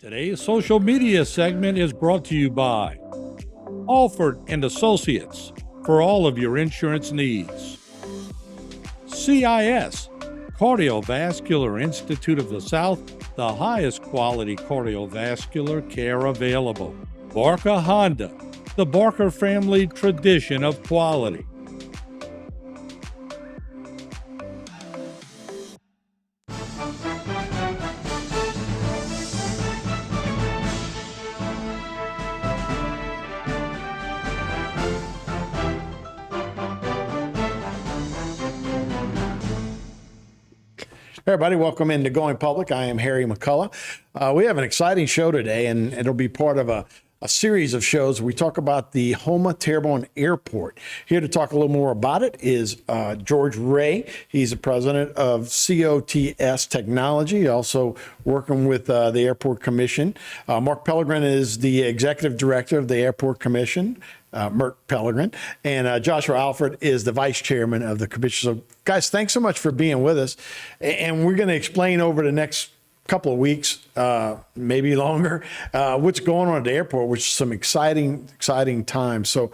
Today's social media segment is brought to you by Alford and Associates for all of your insurance needs. CIS, Cardiovascular Institute of the South, the highest quality cardiovascular care available. Barker Honda, the Barker family tradition of quality. Hey everybody, welcome into Going Public. I am Harry McCullough. We have an exciting show today, and it'll be part of a series of shows. We talk about the Houma Terrebonne Airport. Here to talk a little more about it is George Ray. He's the president of COTS Technology, also working with the Airport Commission. Mark Pellegrin is the executive director of the Airport Commission. Mert Pellegrin, and Joshua Alford is the vice chairman of the commission. So guys, thanks so much for being with us. And we're going to explain over the next couple of weeks, maybe longer, what's going on at the airport, which is some exciting times. So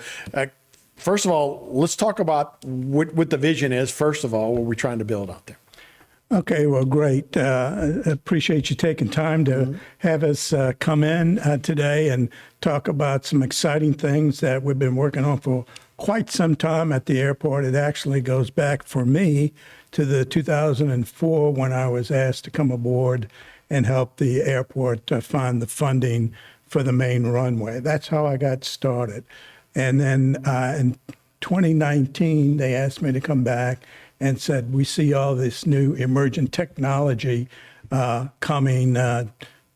first of all, let's talk about what the vision is. First of all, what we're trying to build out there. Okay, well, great. Appreciate you taking time to have us come in today and talk about some exciting things that we've been working on for quite some time at the airport. It actually goes back for me to the 2004 when I was asked to come aboard and help the airport find the funding for the main runway. That's how I got started. And then in 2019, they asked me to come back and said, we see all this new emergent technology coming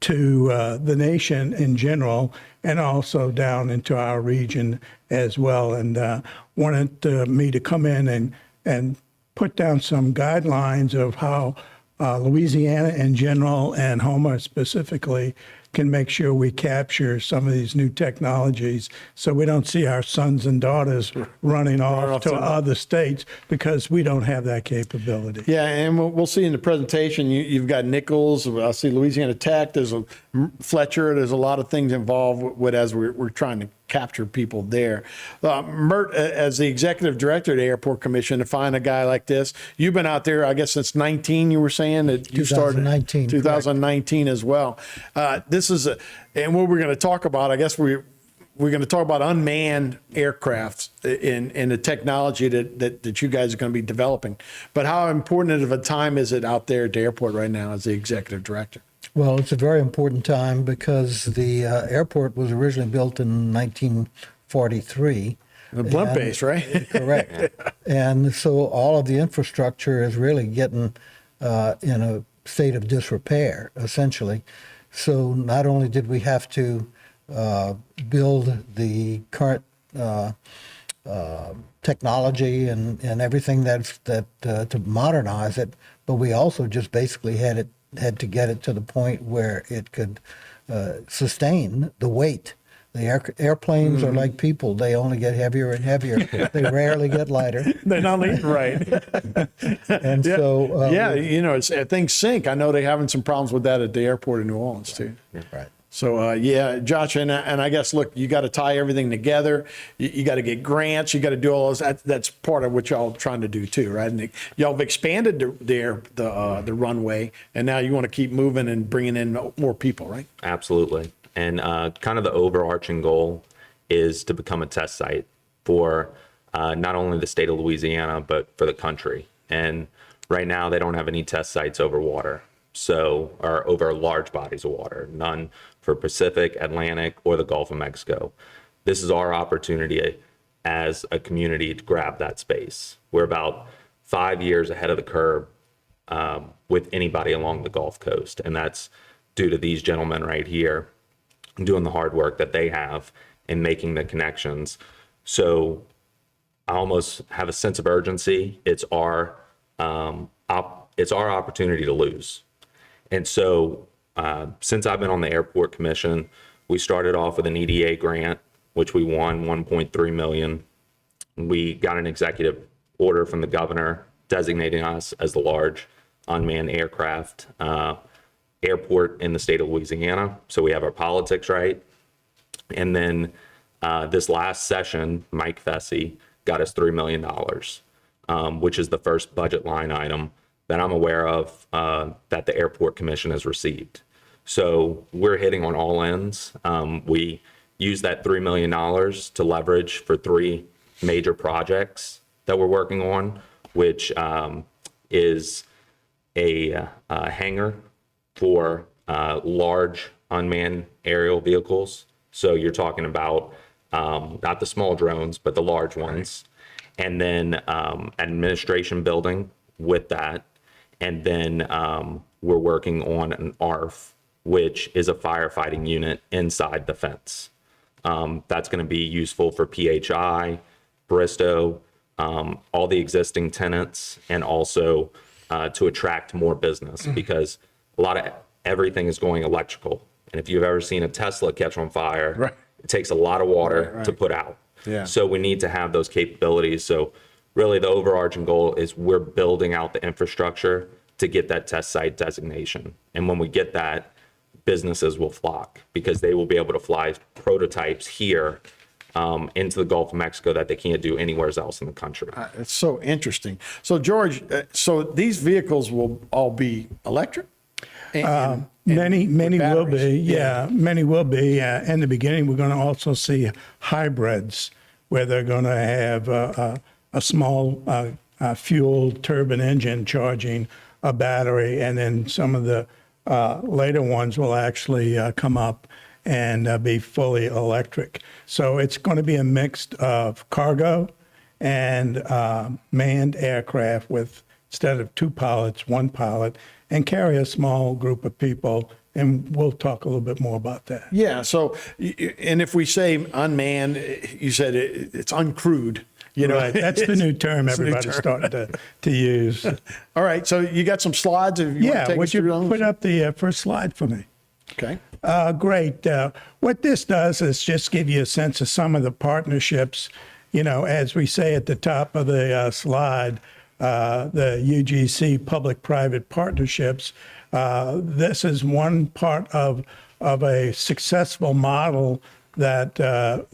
to the nation in general and also down into our region as well, and wanted me to come in and put down some guidelines of how Louisiana in general and Houma specifically can make sure we capture some of these new technologies so we don't see our sons and daughters running off to other states because we don't have that capability. Yeah, and we'll see in the presentation, you've got Nichols, I see Louisiana Tech, there's a Fletcher, there's a lot of things involved with as we're trying to capture people there. Mert, as the executive director of the Airport Commission, to find a guy like this, you've been out there, I guess, since 19, you were saying that you 2019, started 2019 as well. This is, and what we're going to talk about, I guess we're going to talk about unmanned aircrafts in the technology that you guys are going to be developing. But how important of a time is it out there at the airport right now as the executive director? Well, it's a very important time because the airport was originally built in 1943. The blimp base, right? Correct. And so all of the infrastructure is really getting in a state of disrepair, essentially. So not only did we have to build the current technology and everything that to modernize it, but we also just basically had to get it to the point where it could sustain the weight. The airplanes are like people. They only get heavier and heavier. They rarely get lighter. They're not leaning right. And so... things sink. I know they're having some problems with that at the airport in New Orleans, too. Right. So, Josh, and I guess, look, you got to tie everything together. You got to get grants. You got to do all those. That's part of what y'all are trying to do, too, right? And y'all have expanded the runway, and now you want to keep moving and bringing in more people, right? Absolutely. And kind of the overarching goal is to become a test site for not only the state of Louisiana, but for the country. And right now, they don't have any test sites over water, or over large bodies of water, none for Pacific, Atlantic, or the Gulf of Mexico. This is our opportunity as a community to grab that space. We're about 5 years ahead of the curve with anybody along the Gulf Coast, and that's due to these gentlemen right here doing the hard work that they have and making the connections. So I almost have a sense of urgency. It's our opportunity to lose. And so since I've been on the Airport Commission, we started off with an EDA grant, which we won $1.3 million. We got an executive order from the governor designating us as the large unmanned aircraft airport in the state of Louisiana. So we have our politics right. And then this last session, Mike Fessy got us $3 million, which is the first budget line item that I'm aware of that the Airport Commission has received. So we're hitting on all ends. We use that $3 million to leverage for 3 major projects that we're working on, which is a hangar for large unmanned aerial vehicles. So you're talking about not the small drones, but the large ones. And then administration building with that. And then we're working on an ARF, which is a firefighting unit inside the fence. That's going to be useful for PHI, Bristow, all the existing tenants, and also to attract more business because a lot of everything is going electrical. And if you've ever seen a Tesla catch on fire, Right. it takes a lot of water to put out. Yeah. So we need to have those capabilities. So really the overarching goal is we're building out the infrastructure to get that test site designation. And when we get that, businesses will flock because they will be able to fly prototypes here into the Gulf of Mexico that they can't do anywhere else in the country. It's so interesting. So George, so these vehicles will all be electric? Many with will batteries? be. Yeah, many will be. In the beginning, we're going to also see hybrids where they're going to have a small fuel turbine engine charging a battery, and then some of the later ones will actually come up and be fully electric. So it's going to be a mix of cargo and manned aircraft with, instead of 2 pilots, 1 pilot, and carry a small group of people. And we'll talk a little bit more about that. Yeah. So, and if we say unmanned, you said it's uncrewed. You know, Right. That's the new term It's the new everybody's term. starting to use. All right. So you got some slides. If you want to Yeah. take us Would you through those? put up the first slide for me? Okay. Great. What this does is just give you a sense of some of the partnerships. You know, as we say at the top of the slide, the UGC public-private partnerships. This is one part of a successful model that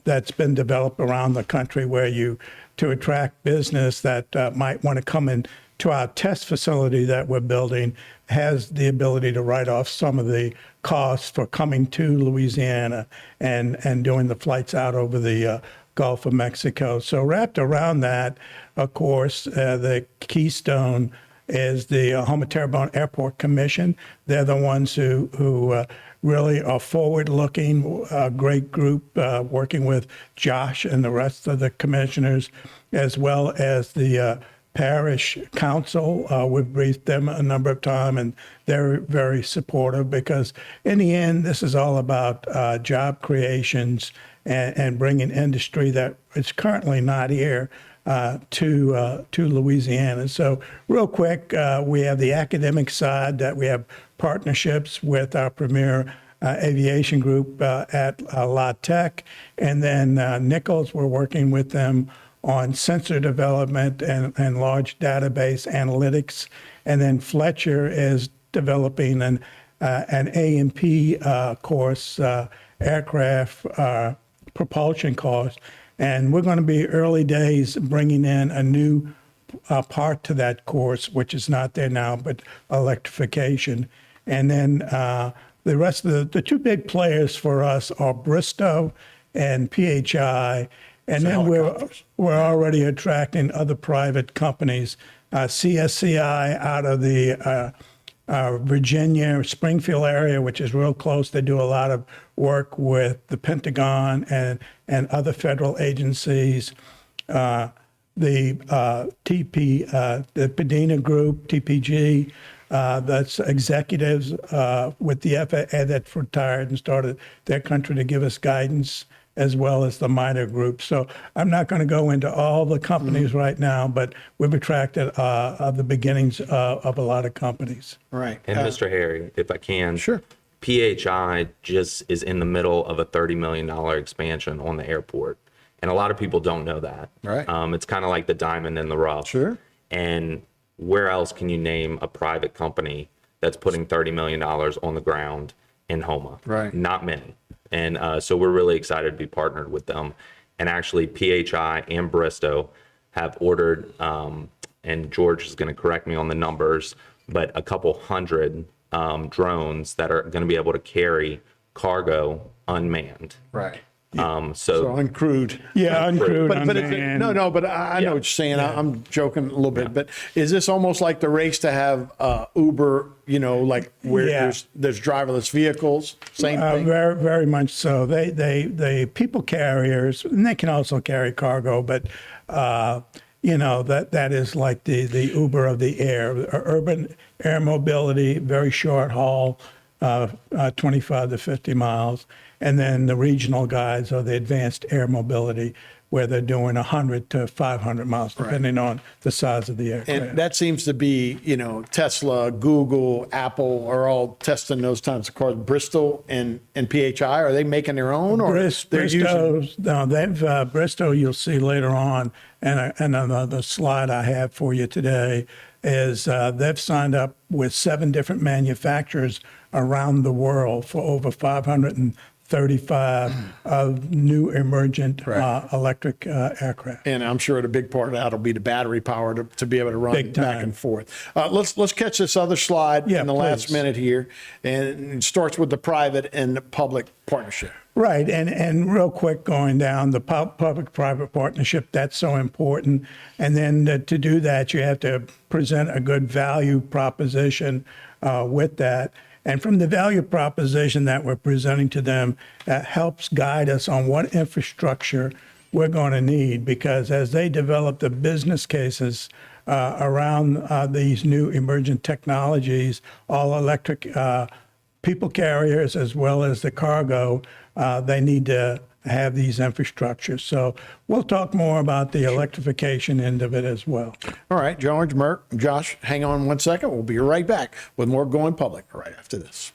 that's been developed around the country, where you, to attract business that might want to come in to our test facility that we're building, has the ability to write off some of the costs for coming to Louisiana and doing the flights out over the Gulf of Mexico. So wrapped around that, of course, the keystone is the Houma Terrebonne Airport Commission. They're the ones who really are forward-looking, a great group working with Josh and the rest of the commissioners, as well as the parish council. We've briefed them a number of times, and they're very supportive because in the end, this is all about job creations and bringing industry that is currently not here to Louisiana. So real quick, we have the academic side that we have partnerships with our premier aviation group at La Tech. And then Nichols, we're working with them on sensor development and large database analytics. And then Fletcher is developing an A&P course, aircraft propulsion course. And we're going to be early days bringing in a new part to that course, which is not there now, but electrification. And then the rest of the 2 big players for us are Bristow and PHI. And then we're already attracting other private companies. CSCI out of the Virginia, Springfield area, which is real close. They do a lot of work with the Pentagon and other federal agencies. The Padina Group, TPG, that's executives with the FAA that retired and started their country to give us guidance, as well as the minor groups. So I'm not going to go into all the companies right now, but we've attracted the beginnings of a lot of companies. Right. And Mr. Harry, if I can. Sure. PHI just is in the middle of a $30 million expansion on the airport. And a lot of people don't know that. Right. It's kind of like the diamond in the rough. Sure. And where else can you name a private company that's putting $30 million on the ground in Houma. Right. Not many. And so we're really excited to be partnered with them. And actually, PHI and Bristow have ordered, and George is going to correct me on the numbers, but a couple hundred drones that are going to be able to carry cargo unmanned. Right. So So uncrewed. Yeah, uncrewed, But unmanned. no, but I know what you're saying. I'm joking a little bit, but is this almost like the race to have Uber, like where Yeah. there's driverless vehicles? Same thing. Very, very much so. They people carriers, and they can also carry cargo, but that is like the Uber of the air, urban air mobility, very short haul, 25 to 50 miles, and then the regional guys are the advanced air mobility, where they're doing 100 to 500 miles, depending on the size of the aircraft. And that seems to be, Tesla, Google, Apple are all testing those types of cars. Bristol and PHI, are they making their own, or they're using? Bristow, you'll see later on, and another slide I have for you today is they've signed up with 7 different manufacturers around the world for over 535 of new emergent electric aircraft. And I'm sure a big part of that will be the battery power to be able to run Big time. back and forth. Let's catch this other slide in the last please. minute here, and it starts with the private and the public partnership. Right, and real quick, going down the public-private partnership, that's so important. And then to do that, you have to present a good value proposition with that. And from the value proposition that we're presenting to them, that helps guide us on what infrastructure we're going to need, because as they develop the business cases around these new emergent technologies, all electric people carriers as well as the cargo, they need to have these infrastructures. So we'll talk more about the electrification end of it as well. All right, George, Merck, Josh, hang on one second. We'll be right back with more Going Public right after this.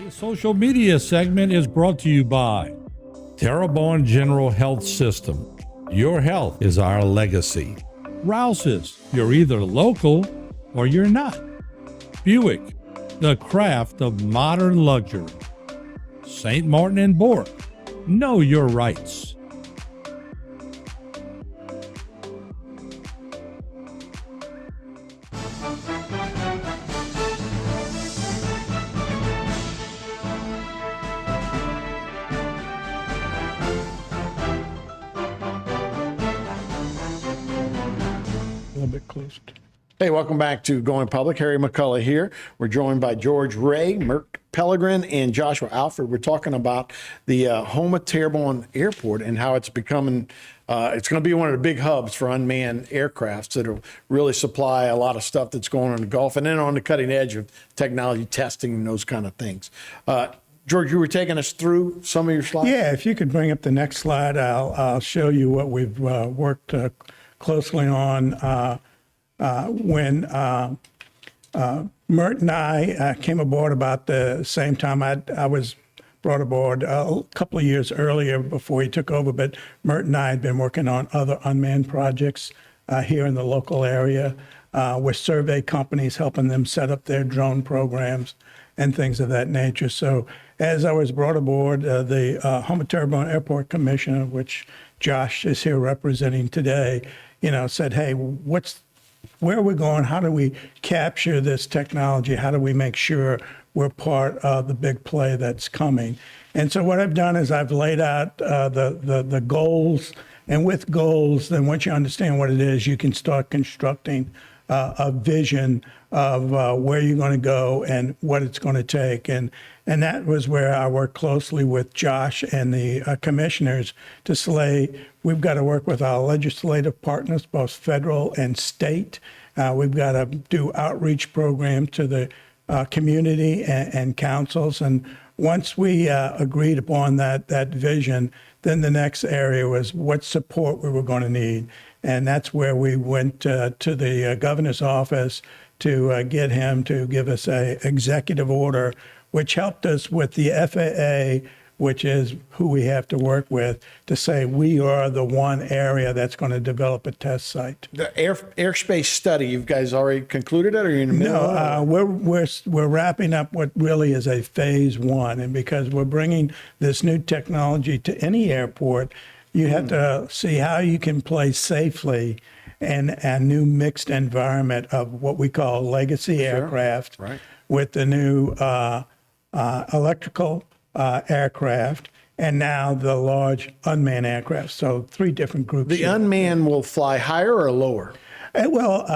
A social media segment is brought to you by Terrebonne General Health System. Your health is our legacy. Rouse's, you're either local or you're not. Buick, the craft of modern luxury. St. Martin and Bork, know your rights. A little bit closer. Hey, welcome back to Going Public. Harry McCullough here. We're joined by George Ray, Merck Pellegrin, and Joshua Alford. We're talking about the Houma Terrebonne Airport and how it's becoming, it's going to be one of the big hubs for unmanned aircrafts that'll really supply a lot of stuff that's going on in the Gulf and then on the cutting edge of technology testing and those kind of things. George, you were taking us through some of your slides? Yeah, if you could bring up the next slide, I'll show you what we've worked closely on when Mert and I came aboard about the same time. I was brought aboard a couple of years earlier before he took over, but Mert and I had been working on other unmanned projects here in the local area with survey companies, helping them set up their drone programs and things of that nature. So as I was brought aboard, the Houma Terrebonne Airport Commissioner, which Josh is here representing today, said, hey, where are we going? How do we capture this technology? How do we make sure we're part of the big play that's coming? And so what I've done is I've laid out the goals. And with goals, then once you understand what it is, you can start constructing a vision of where you're going to go and what it's going to take. And that was where I worked closely with Josh and the commissioners to say, we've got to work with our legislative partners, both federal and state. We've got to do outreach programs to the community and councils. And once we agreed upon that vision, then the next area was what support we were going to need. And that's where we went to the governor's office to get him to give us an executive order which helped us with the FAA, which is who we have to work with, to say we are the one area that's going to develop a test site. The airspace study, you guys already concluded it, or are you in the middle? No, we're wrapping up what really is a phase one, and because we're bringing this new technology to any airport, you have to see how you can play safely in a new mixed environment of what we call legacy aircraft Right. with the new electrical aircraft, and now the large unmanned aircraft. So 3 different groups. The unmanned will fly higher or lower? It will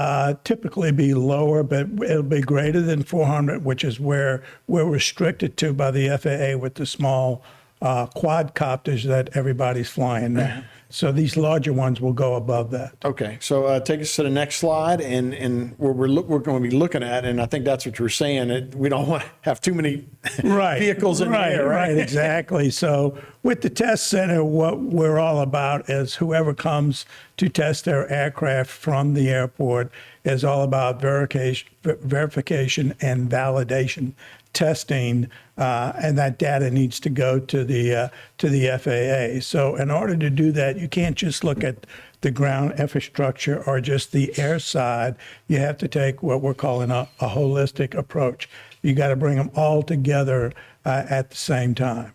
typically be lower, but it'll be greater than 400, which is where we're restricted to by the FAA with the small quadcopters that everybody's flying now. So these larger ones will go above that. Okay, so take us to the next slide, and we're going to be looking at, and I think that's what you're saying. We don't want to have too many vehicles in the air, right? Right, exactly. So with the test center, what we're all about is whoever comes to test their aircraft from the airport is all about verification and validation testing, and that data needs to go to the FAA. So in order to do that, you can't just look at the ground infrastructure or just the air side. You have to take what we're calling a holistic approach. You got to bring them all together at the same time.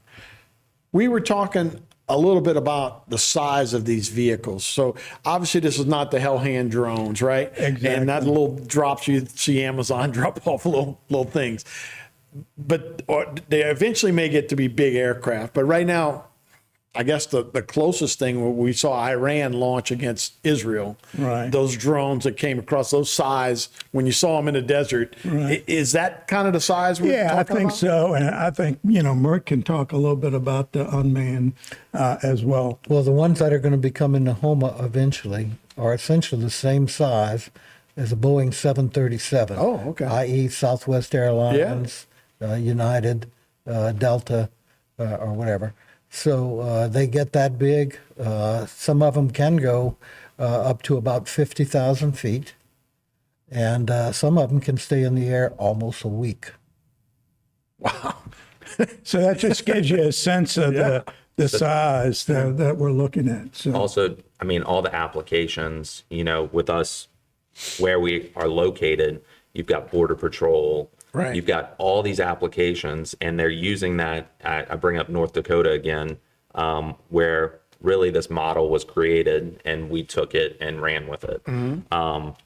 We were talking a little bit about the size of these vehicles. So obviously this is not the Hellhand drones, right? Exactly. And that little drops, you see Amazon drop off little things. But they eventually may get to be big aircraft. But right now, I guess the closest thing we saw Iran launch against Israel, Right. those drones that came across, those size, when you saw them in the desert, is that kind of the size we're talking about? I think so. And I think, Mert can talk a little bit about the unmanned as well. Well, the ones that are going to be coming to Houma eventually are essentially the same size as a Boeing 737. Oh, okay. i.e. Southwest Airlines, United, Delta, or whatever. So they get that big. Some of them can go up to about 50,000 feet. And some of them can stay in the air almost a week. Wow. So that just gives you a sense of the size that we're looking at. So Also, I mean, all the applications, with us where we are located, you've got Border Patrol, Right. You've got all these applications, and they're using that. I bring up North Dakota again, where really this model was created, and we took it and ran with it.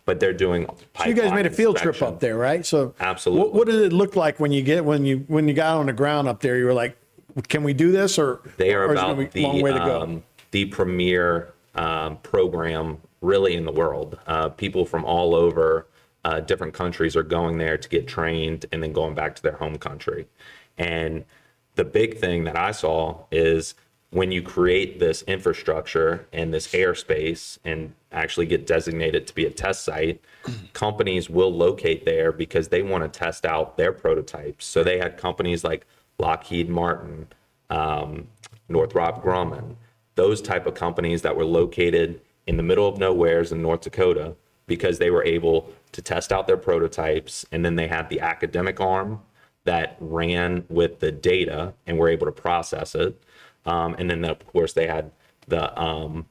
But they're doing. So you guys made a field trip inspection. up there, right? So Absolutely. What did it look like when you got on the ground up there? You were like, can we do this, or They are or is it about gonna be a long way to go? the premier program really in the world. People from all over different countries are going there to get trained and then going back to their home country. And the big thing that I saw is when you create this infrastructure and this airspace and actually get designated to be a test site, companies will locate there because they want to test out their prototypes. So they had companies like Lockheed Martin, Northrop Grumman, those type of companies that were located in the middle of nowheres in North Dakota because they were able to test out their prototypes. And then they had the academic arm that ran with the data and were able to process it. And then of course they had all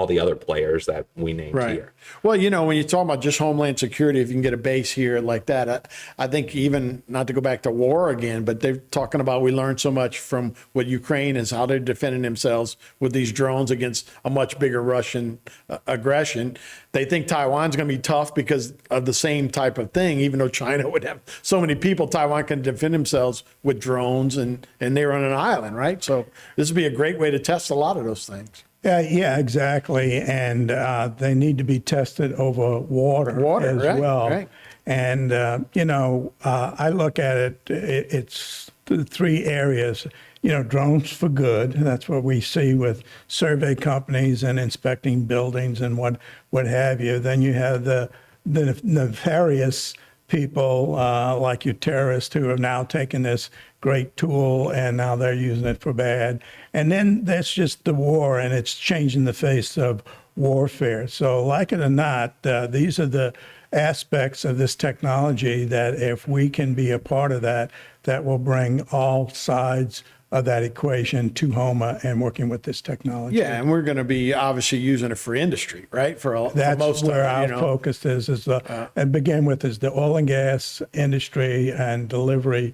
the other players that we named here. Well, when you talk about just Homeland Security, if you can get a base here like that, I think even not to go back to war again, but they're talking about we learned so much from what Ukraine is, how they're defending themselves with these drones against a much bigger Russian aggression. They think Taiwan's going to be tough because of the same type of thing, even though China would have so many people. Taiwan can defend themselves with drones, and they're on an island, right? So this would be a great way to test a lot of those things. Yeah, exactly. And they need to be tested over water as right, well. right. And, I look at it, it's the 3 areas, drones for good. That's what we see with survey companies and inspecting buildings and what have you. Then you have the nefarious people like you terrorists who have now taken this great tool and now they're using it for bad. And then that's just the war, and it's changing the face of warfare. So like it or not, these are the aspects of this technology that if we can be a part of that, that will bring all sides of that equation to Houma and working with this technology. Yeah, and we're going to be obviously using it for industry, right? For That's most where of it, our focus is and begin with is the oil and gas industry and delivery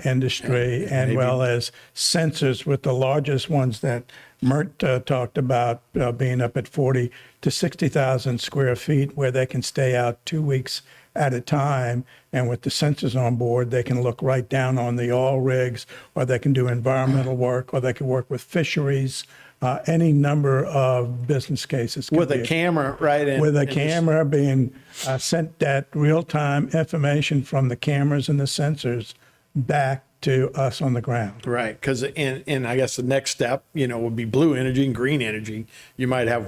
industry, and well as sensors, with the largest ones that Mert talked about being up at 40 to 60,000 square feet, where they can stay out 2 weeks at a time. And with the sensors on board, they can look right down on the oil rigs, or they can do environmental work, or they can work with fisheries, any number of business cases. with a camera, right? With a camera being sent that real-time information from the cameras and the sensors back to us on the ground. Right, because in I guess the next step, would be blue energy and green energy. You might have,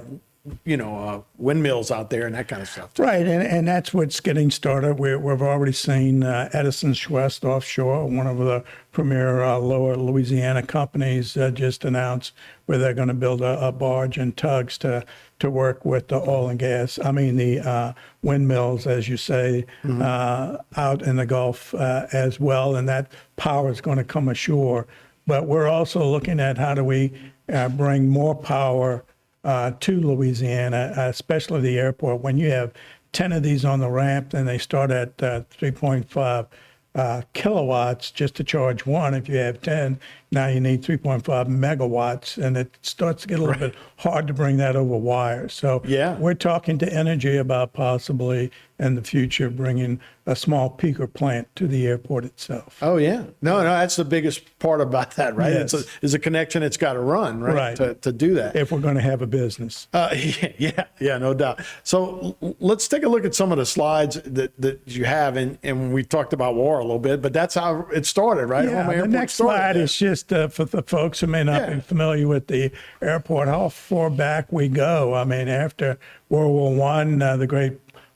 windmills out there and that kind of stuff. Right, and that's what's getting started. We've already seen Edison Schwest Offshore, one of the premier lower Louisiana companies, just announced where they're going to build a barge and tugs to work with the oil and gas. The windmills, as you say, out in the Gulf as well, and that power is going to come ashore. But we're also looking at how do we bring more power to Louisiana, especially the airport. When you have 10 of these on the ramp, and they start at 3.5 kilowatts just to charge one. If you have 10, now you need 3.5 megawatts, and it starts to get a little bit hard to bring that over wire. So Yeah. we're talking to Energy about possibly in the future bringing a small peaker plant to the airport itself. Oh yeah, no, that's the biggest part about that, right? Yes. It's a connection it's got to run, right? Right. To do that. If we're going to have a business. Yeah, no doubt. So let's take a look at some of the slides that you have, and we talked about war a little bit, but that's how it started, right? Yeah, Houma the Airport next started slide there. is just for the folks who may not Yeah. be familiar with the airport, how far back we go. After World War One, the great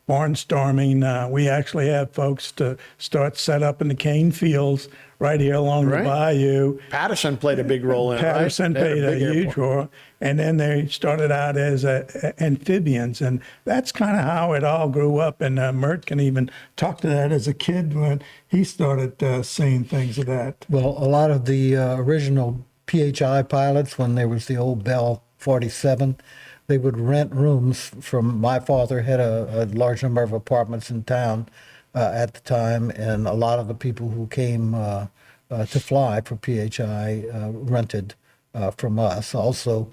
barnstorming, we actually had folks to start set up in the cane fields right here along Right. the bayou. Patterson played a big role in Patterson it, right? They had played a big huge airport. role, and then they started out as amphibians, and that's kind of how it all grew up. And Mert can even talk to that as a kid when he started seeing things of that. Well, a lot of the original PHI pilots, when there was the old Bell 47, they would rent rooms from, my father had a large number of apartments in town at the time, and a lot of the people who came to fly for PHI rented from us. Also,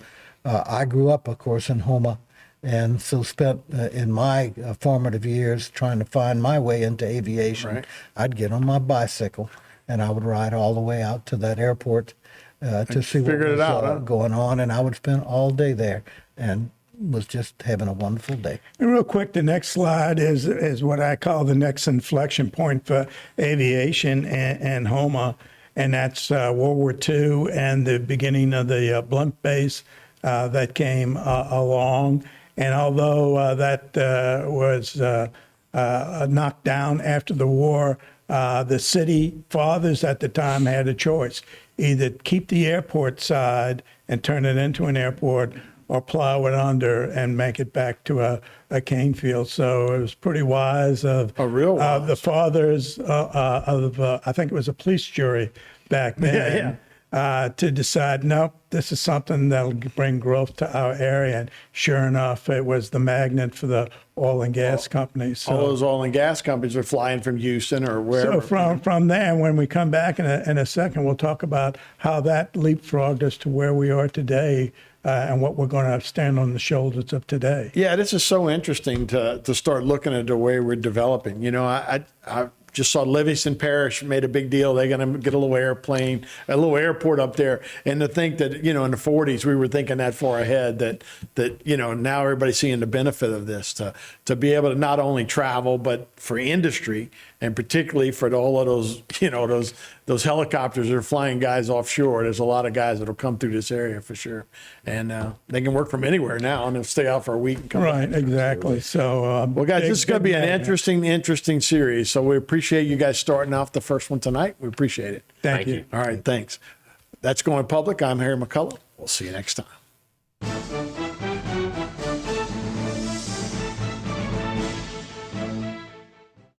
I grew up, of course, in Houma, and so spent in my formative years trying to find my way into aviation. Right. I'd get on my bicycle, and I would ride all the way out to that airport to see what figured it was out, huh? going on, and I would spend all day there, and was just having a wonderful day. And real quick, the next slide is what I call the next inflection point for aviation and Houma, and that's World War II and the beginning of the blimp base that came along. And although that was knocked down after the war, the city fathers at the time had a choice: either keep the airport side and turn it into an airport, or plow it under and make it back to a cane field. So it was pretty wise of real wise. the fathers of I think it was a police jury back then. To decide, no, this is something that'll bring growth to our area. And sure enough, it was the magnet for the oil and gas companies. So, All those oil and gas companies are flying from Houston or wherever. so from there, when we come back in a second, we'll talk about how that leapfrogged us to where we are today and what we're going to stand on the shoulders of today. Yeah, this is so interesting to start looking at the way we're developing. I just saw Livingston Parish made a big deal. They're going to get a little airplane, a little airport up there. And to think that, in the 40s, we were thinking that far ahead that now everybody's seeing the benefit of this to be able to not only travel, but for industry, and particularly for all of those, those helicopters that are flying guys offshore. There's a lot of guys that'll come through this area for sure. And they can work from anywhere now and they'll stay out for a week and come Right, back. exactly. So, Well, guys, this is going to be an magnet. interesting series. So we appreciate you guys starting off the first one tonight. We appreciate it. Thank you. All right, thanks. That's Going Public. I'm Harry McCullough. We'll see you next time.